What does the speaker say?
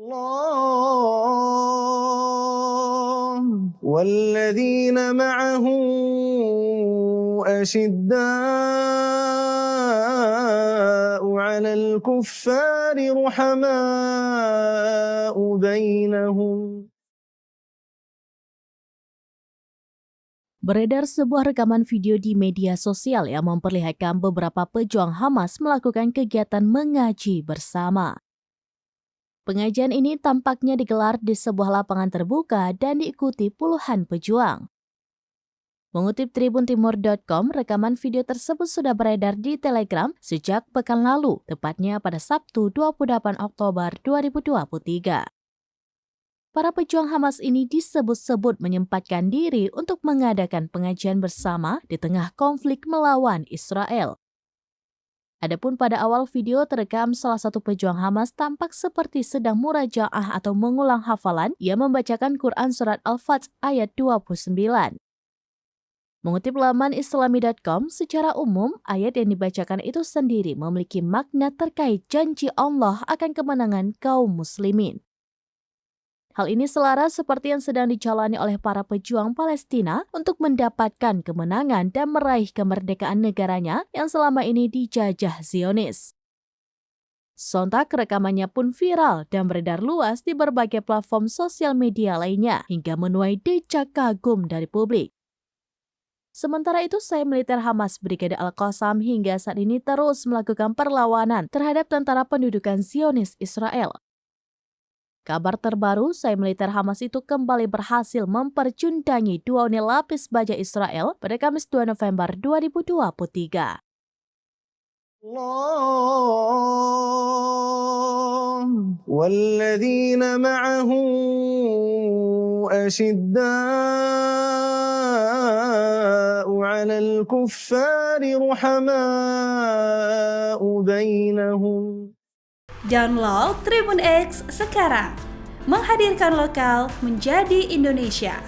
الله والذين معه أشداء على الكفار رحماء بينهم. Beredar sebuah rekaman video di media sosial yang memperlihatkan beberapa pejuang Hamas melakukan kegiatan mengaji bersama. Pengajian ini tampaknya digelar di sebuah lapangan terbuka dan diikuti puluhan pejuang. Mengutip tribuntimur.com, rekaman video tersebut sudah beredar di Telegram sejak pekan lalu, tepatnya pada Sabtu 28 Oktober 2023. Para pejuang Hamas ini disebut-sebut menyempatkan diri untuk mengadakan pengajian bersama di tengah konflik melawan Israel. Adapun pada awal video terekam salah satu pejuang Hamas tampak seperti sedang murajaah atau mengulang hafalan. Ia membacakan Quran surat Al-Fath ayat 29. Mengutip laman islami.com, secara umum ayat yang dibacakan itu sendiri memiliki makna terkait janji Allah akan kemenangan kaum muslimin. Hal ini selaras seperti yang sedang dijalani oleh para pejuang Palestina untuk mendapatkan kemenangan dan meraih kemerdekaan negaranya yang selama ini dijajah Zionis. Sontak rekamannya pun viral dan beredar luas di berbagai platform sosial media lainnya hingga menuai decak kagum dari publik. Sementara itu, Sai Militer Hamas Brigade Al-Qassam hingga saat ini terus melakukan perlawanan terhadap tentara pendudukan Zionis Israel. Kabar terbaru, Sai Militer Hamas itu kembali berhasil mempercundangi 2 unit lapis baja Israel pada Kamis 2 November 2023. الله والذين معه أشداء على الكفار رحماء بينهم. Download Tribun X sekarang, menghadirkan lokal menjadi Indonesia.